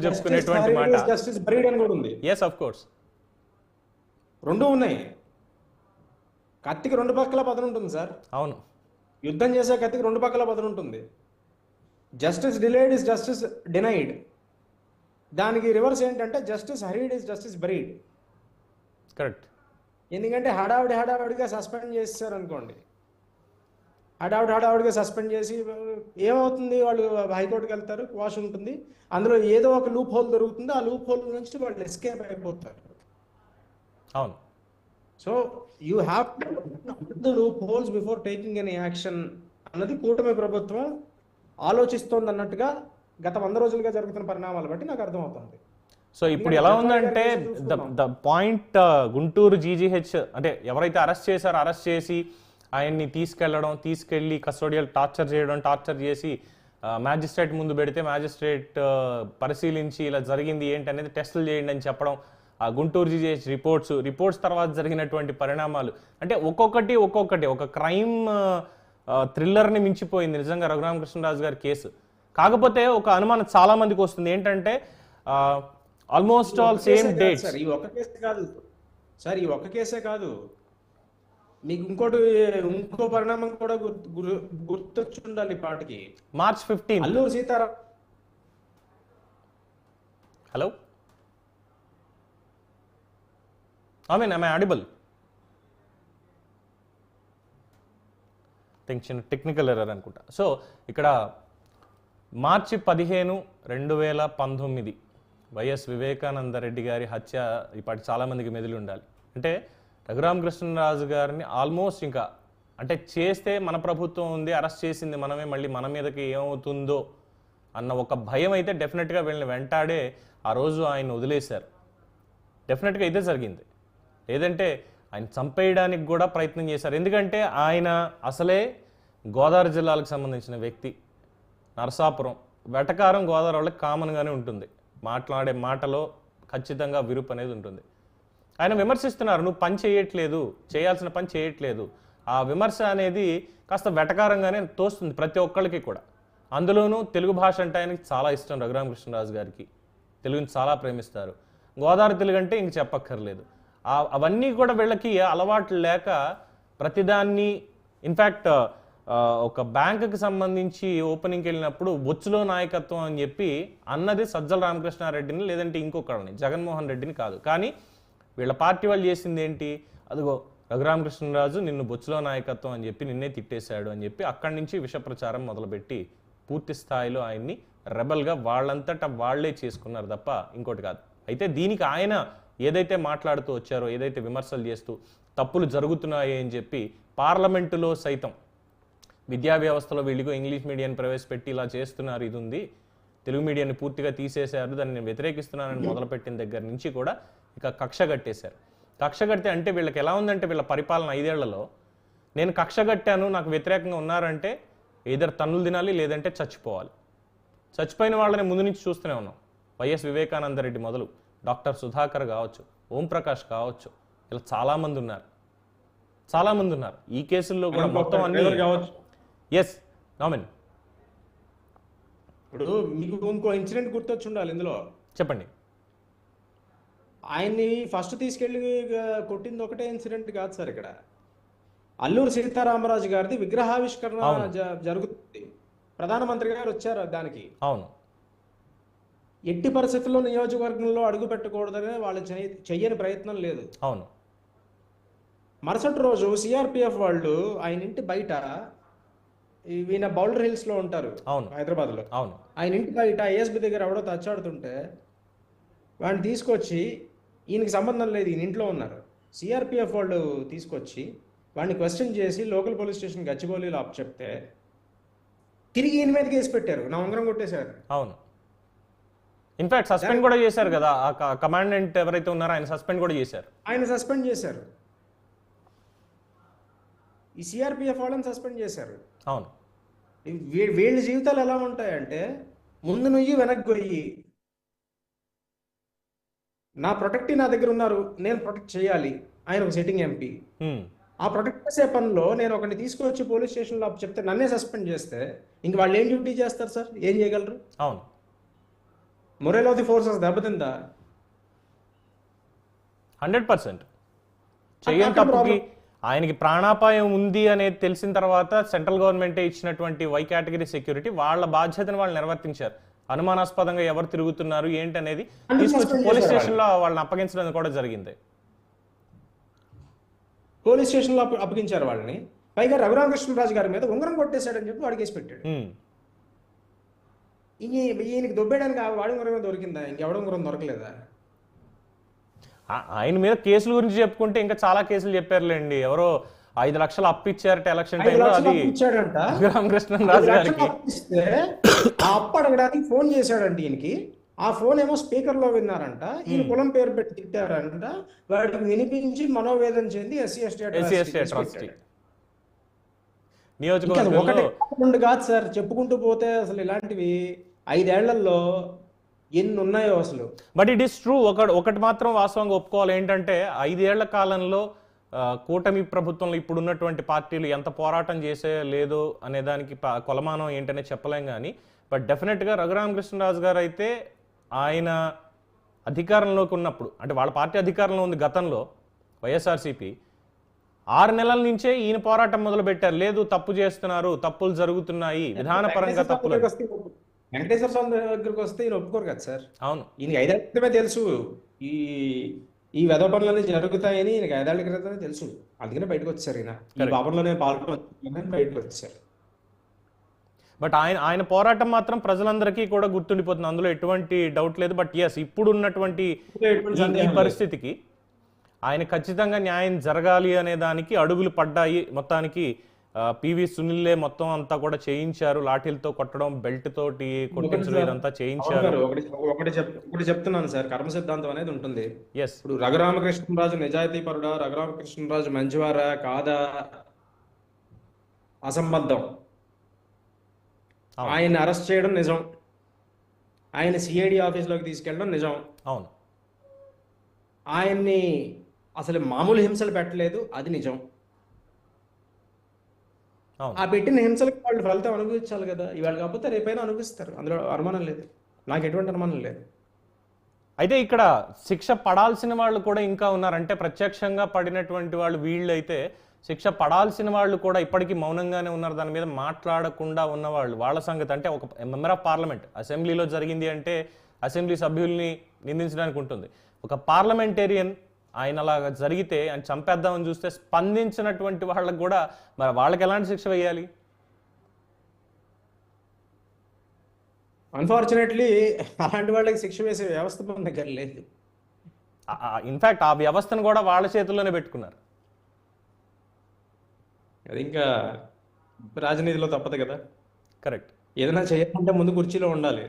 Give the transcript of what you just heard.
చెప్పుకునేటువంటి మాట. Justice buried అని కూడా ఉంది. ఎస్, ఆఫ్ కోర్స్, రెండు ఉన్నాయి. కత్తికి రెండు పక్కల పదన ఉంటుంది సార్. అవును. యుద్ధం చేసే కత్తికి రెండు పక్కల పదన ఉంటుంది. Justice delayed is justice denied. దానికి రివర్స్ ఏంటంటే justice hurried is justice buried. Correct. ఎందుకంటే హడావిడిగా సస్పెండ్ చేసేసారు అనుకోండి, హడావిడిగా సస్పెండ్ చేసి ఏమవుతుంది, వాళ్ళు హైకోర్టుకి వెళ్తారు, క్వాష్ ఉంటుంది, అందులో ఏదో ఒక లూప్ హోల్ దొరుకుతుంది, ఆ లూప్ హోల్ నుంచి వాళ్ళు ఎస్కేప్ అయిపోతారు. అవును. So you have the loop holes before taking any action అన్నది కూటమి ప్రభుత్వం ఆలోచిస్తోంది అన్నట్టుగా గత 100 రోజులుగా జరుగుతున్న పరిణామాలు బట్టి నాకు అర్థమవుతుంది. సో ఇప్పుడు ఎలా ఉందంటే ద పాయింట్, గుంటూరు జీజీహెచ్ అంటే ఎవరైతే అరెస్ట్ చేశారో అరెస్ట్ చేసి ఆయన్ని తీసుకెళ్ళి కస్టోడియల్ టార్చర్ చేసి మ్యాజిస్ట్రేట్ ముందు పెడితే మ్యాజిస్ట్రేట్ పరిశీలించి ఇలా జరిగింది ఏంటి అనేది టెస్టులు చేయండి అని చెప్పడం, ఆ గుంటూరు జీజీహెచ్ రిపోర్ట్స్ తర్వాత జరిగినటువంటి పరిణామాలు అంటే ఒక్కొక్కటి ఒక క్రైమ్ థ్రిల్లర్ని మించిపోయింది నిజంగా రఘురామకృష్ణరాజు గారి కేసు. కాకపోతే ఒక అనుమానం చాలా మందికి వస్తుంది ఏంటంటే ఆల్మోస్ట్ ఆల్ సేమ్ డేట్స్. ఈ ఒక్క కేసే కాదు, మీకు ఇంకో పరిణామం కూడా గుర్తొచ్చుండాలి పాటికి. March 15 Alluri Sitaram. Hello, am I audible? చిన్న టెక్నికల్ ఎర్రర్ అనుకుంటా. సో ఇక్కడ మార్చి 15, 2019 వైఎస్ వివేకానందరెడ్డి గారి హత్య ఇప్పటి చాలామందికి మెదిలి ఉండాలి. అంటే రఘురామకృష్ణరాజు గారిని ఆల్మోస్ట్ ఇంకా అంటే చేస్తే మన ప్రభుత్వం ఉంది, అరెస్ట్ చేసింది మనమే, మళ్ళీ మన మీదకి ఏమవుతుందో అన్న ఒక భయం అయితే డెఫినెట్గా వీళ్ళని వెంటాడే ఆ రోజు ఆయన వదిలేశారు. డెఫినెట్గా ఇదే జరిగింది. లేదంటే ఆయన చంపేయడానికి కూడా ప్రయత్నం చేశారు. ఎందుకంటే ఆయన అసలే గోదావరి జిల్లాలకు సంబంధించిన వ్యక్తి. నరసాపురం, వెటకారం గోదావరి వాళ్ళకి కామన్గానే ఉంటుంది. మాట్లాడే మాటలో ఖచ్చితంగా విరుపు అనేది ఉంటుంది. ఆయన విమర్శిస్తున్నారు, నువ్వు పని చేయట్లేదు, చేయాల్సిన పని చేయట్లేదు. ఆ విమర్శ అనేది కాస్త వెటకారంగానే తోస్తుంది ప్రతి ఒక్కళ్ళకి కూడా. అందులోనూ తెలుగు భాష అంటే ఆయనకి చాలా ఇష్టం. రఘురామకృష్ణరాజు గారికి తెలుగుని చాలా ప్రేమిస్తారు. గోదావరి తెలుగు అంటే ఇంక చెప్పక్కర్లేదు. అవన్నీ కూడా వీళ్ళకి అలవాట్లు లేక ప్రతిదాన్ని, ఇన్ఫ్యాక్ట్ ఒక బ్యాంకుకి సంబంధించి ఓపెనింగ్కి వెళ్ళినప్పుడు బొచ్చులో నాయకత్వం అని చెప్పి అన్నది సజ్జల రామకృష్ణారెడ్డిని లేదంటే ఇంకొకరిని, జగన్మోహన్ రెడ్డిని కాదు. కానీ వీళ్ళ పార్టీ వాళ్ళు చేసింది ఏంటి, అదిగో రఘురామకృష్ణరాజు నిన్ను బొచ్చులో నాయకత్వం అని చెప్పి నిన్నే తిట్టేశాడు అని చెప్పి అక్కడి నుంచి విష ప్రచారం మొదలుపెట్టి పూర్తి స్థాయిలో ఆయన్ని రెబల్గా వాళ్ళంతటా వాళ్లే చేసుకున్నారు తప్ప ఇంకోటి కాదు. అయితే దీనికి ఆయన ఏదైతే మాట్లాడుతూ వచ్చారో, ఏదైతే విమర్శలు చేస్తూ తప్పులు జరుగుతున్నాయి అని చెప్పి పార్లమెంటులో సైతం విద్యా వ్యవస్థలో వీళ్ళకు ఇంగ్లీష్ మీడియాన్ని ప్రవేశపెట్టి ఇలా చేస్తున్నారు, ఇది ఉంది, తెలుగు మీడియాన్ని పూర్తిగా తీసేశారు, దాన్ని నేను వ్యతిరేకిస్తున్నానని మొదలుపెట్టిన దగ్గర నుంచి కూడా ఇక కక్ష కట్టేశారు. కక్ష కడితే అంటే వీళ్ళకి ఎలా ఉందంటే వీళ్ళ పరిపాలన 5 ఏళ్లలో నేను కక్ష కట్టాను, నాకు వ్యతిరేకంగా ఉన్నారంటే ఏదర్ తన్నులు తినాలి లేదంటే చచ్చిపోవాలి. చచ్చిపోయిన వాళ్ళని ముందు నుంచి చూస్తూనే ఉన్నాం. వైఎస్ వివేకానందరెడ్డి మొదలు డాక్టర్ సుధాకర్ కావచ్చు, ఓంప్రకాష్ కావచ్చు, ఇలా చాలామంది ఉన్నారు. ఈ కేసుల్లో కూడా మొత్తం అన్ని కావచ్చు. ఎస్ నామిన్. ఇప్పుడు మీకు ఇంకో ఇన్సిడెంట్ గుర్తొచ్చి ఉండాలి ఇందులో. చెప్పండి. ఆయన్ని ఫస్ట్ తీసుకెళ్లి కొట్టింది ఒకటే ఇన్సిడెంట్ కాదు సార్. ఇక్కడ అల్లూరు సీతారామరాజు గారిది విగ్రహావిష్కరణ జరుగుతుంది. ప్రధానమంత్రి గారు వచ్చారు దానికి. అవును. ఎట్టి పరిస్థితుల్లో నియోజకవర్గంలో అడుగు పెట్టకూడదని వాళ్ళు చెయ్యని ప్రయత్నం లేదు. అవును. మరుసటి రోజు సిఆర్పిఎఫ్ వాళ్ళు ఆయన ఇంటి బయట, ఈయన బౌల్డర్ హిల్స్ లో ఉంటారు హైదరాబాద్ లో, అవును, ఆయన ఇంటి బయట ఏఎస్బి దగ్గర ఎవడో తచ్చాడుతుంటే వాడిని తీసుకొచ్చి, ఈయనకి సంబంధం లేదు, ఈయన ఇంట్లో ఉన్నారు, సిఆర్పిఎఫ్ వాళ్ళు తీసుకొచ్చి వాడిని క్వశ్చన్ చేసి లోకల్ పోలీస్ స్టేషన్ గచ్చిబౌలిలో చెప్తే తిరిగి ఈయన మీద కేసు పెట్టారు, నా ఉంగరం కొట్టేశారు. అవును. ఇన్ఫాక్ట్ సస్పెండ్ కూడా చేశారు కదా, ఆ కమాండెంట్ ఎవరైతే ఉన్నారో ఆయన సస్పెండ్ కూడా చేశారు. ఈ సిఆర్పిఎఫ్ వాళ్ళని సస్పెండ్ చేశారు. అవును. వీళ్ళ జీవితాలు ఎలా ఉంటాయంటే, ముందు నుయ్యి వెనక్కి పోయి, నా ప్రొటెక్ట్ నా దగ్గర ఉన్నారు, నేను ప్రొటెక్ట్ చేయాలి. ఆయన ఒక సిట్టింగ్ ఎంపీ. ఆ ప్రొటెక్ట్ చేసే పనిలో నేను ఒకరిని తీసుకొచ్చి పోలీస్ స్టేషన్లో చెప్తే నన్నే సస్పెండ్ చేస్తే ఇంక వాళ్ళు ఏం డ్యూటీ చేస్తారు సార్, ఏం చేయగలరు? అవును. మొరల్ ఆఫ్ ది ఫోర్సెస్ దెబ్బతిందా? 100% చెయ్యని తప్పుకి ఆయనకి ప్రాణాపాయం ఉంది అనేది తెలిసిన తర్వాత సెంట్రల్ గవర్నమెంటే ఇచ్చినటువంటి వై కేటగిరీ సెక్యూరిటీ వాళ్ళ బాధ్యతను వాళ్ళు నిర్వర్తించారు. అనుమానాస్పదంగా ఎవరు తిరుగుతున్నారు ఏంటి అనేది తీసుకొచ్చి పోలీస్ స్టేషన్లో వాళ్ళని అప్పగించడం కూడా జరిగింది. పోలీస్ స్టేషన్లో అప్పగించారు వాళ్ళని. పైగా రఘురామకృష్ణరాజు గారి మీద ఉంగరం కొట్టేశాడని చెప్పి వాడు కేసు పెట్టాడు. ఈయనకి దొబ్బేయడానికి వాడి ఉంగరం దొరికిందా? ఇంకెవడ ఉంగరం దొరకలేదా? ఆయన మీద కేసుల గురించి చెప్పుకుంటే ఇంకా చాలా కేసులు చెప్పారులేండి. ఎవరో 5 లక్షలు అప్పిచ్చారట ఎలక్షన్ టైంలో, అది రామకృష్ణరాజు గారికి. ఆ అప్పు అడగడానికి ఫోన్ చేశాడంట ఈయనకి. ఆ ఫోన్ ఏమో స్పీకర్ లో విన్నారంట. ఈయన కులం పేరు పెట్టి తిట్టారంట. వాడికి వినిపించి మనోవేదన చెంది ఎస్సీ ఎస్టీ అట్రాసిటీ ఒకటి రెండు కాదు సార్, చెప్పుకుంటూ పోతే అసలు ఇలాంటివి 5 ఏళ్లలో ఎన్ని ఉన్నాయో అసలు. But it is true. ఒకటి మాత్రం వాస్తవంగా ఒప్పుకోవాలి ఏంటంటే 5 ఏళ్ల కాలంలో కూటమి ప్రభుత్వంలో ఇప్పుడు ఉన్నటువంటి పార్టీలు ఎంత పోరాటం చేసే లేదు అనే దానికి కొలమానం ఏంటనే చెప్పలేం. కానీ బట్ డెఫినెట్గా రఘురామకృష్ణరాజు గారు అయితే ఆయన అధికారంలోకి ఉన్నప్పుడు, అంటే వాళ్ళ పార్టీ అధికారంలో ఉంది గతంలో వైఎస్ఆర్సీపీ, 6 నెలల నుంచే ఈయన పోరాటం మొదలు పెట్టారు. లేదు తప్పు చేస్తున్నారు, తప్పులు జరుగుతున్నాయి, విధానపరంగా తప్పులు. వెంకటేశ్వర స్వామి దగ్గరికి వస్తే ఈయన ఒప్పుకోరు కదా సార్. అవును, ఈయనకి 5 ఏళ్ల క్రితమే తెలుసు ఈ వెధ పనులన్నీ జరుగుతాయని. ఈయనకి 5 ఏళ్ల క్రితమే తెలుసు. అందుకనే బయటకు వచ్చారు. ఈయన ఈ పాపంలోనే పాల్గొని బయటకు వచ్చారు. బట్ ఆయన పోరాటం మాత్రం ప్రజలందరికీ కూడా గుర్తుండిపోతుంది, అందులో ఎటువంటి డౌట్ లేదు. బట్ ఎస్, ఇప్పుడు ఉన్నటువంటి ఈ పరిస్థితికి ఆయన ఖచ్చితంగా న్యాయం జరగాలి అనే దానికి అడుగులు పడ్డాయి. మొత్తానికి పివి సునీల్లే మొత్తం అంతా కూడా చేయించారు. లాఠీలతో కొట్టడం, బెల్ట్ తోటి కొట్టించడం, ఇదంతా చేయించారు. ఒకటి చెప్తున్నాను సార్, కర్మ సిద్ధాంతం అనేది ఉంటుంది. ఎస్, ఇప్పుడు రఘురామకృష్ణరాజు నిజాయితీ పరుడా, రఘురామకృష్ణరాజు మంచివారా కాదా అసంబద్ధం. ఆయన అరెస్ట్ చేయడం నిజం, ఆయన సిఐడి ఆఫీస్లోకి తీసుకెళ్ళడం నిజం. అవును, ఆయన్ని అసలు మామూలు హింసలు పెట్టలేదు, అది నిజం. ఆ పెట్టిన హింసలకు వాళ్ళు ఫలితం అనుభవించాలి కదా. ఇవాళ కాకపోతే రేపైనా అనుభవిస్తారు, అందులో అనుమానం లేదు, నాకు ఎటువంటి అనుమానం లేదు. అయితే ఇక్కడ శిక్ష పడాల్సిన వాళ్ళు కూడా ఇంకా ఉన్నారు. అంటే ప్రత్యక్షంగా పడినటువంటి వాళ్ళు వీళ్ళైతే శిక్ష పడాల్సిన వాళ్ళు కూడా ఇప్పటికీ మౌనంగానే ఉన్నారు. దాని మీద మాట్లాడకుండా ఉన్నవాళ్ళు, వాళ్ళ సంగతి. అంటే ఒక మెంబర్ ఆఫ్ పార్లమెంట్ అసెంబ్లీలో జరిగింది అంటే అసెంబ్లీ సభ్యుల్ని నిందించడానికి ఉంటుంది. ఒక పార్లమెంటేరియన్ ఆయన అలాగా జరిగితే ఆయన చంపేద్దామని చూస్తే స్పందించినటువంటి వాళ్ళకు కూడా మరి వాళ్ళకి ఎలాంటి శిక్ష వేయాలి? అన్ఫార్చునేట్లీ అలాంటి వాళ్ళకి శిక్ష వేసే వ్యవస్థ మన దగ్గర లేదు. ఇన్ఫాక్ట్ ఆ వ్యవస్థను కూడా వాళ్ళ చేతుల్లోనే పెట్టుకున్నారు. అది ఇంకా రాజనీతిలో తప్పదు కదా. కరెక్ట్. ఏదైనా చేయాలంటే ముందు కుర్చీలో ఉండాలి.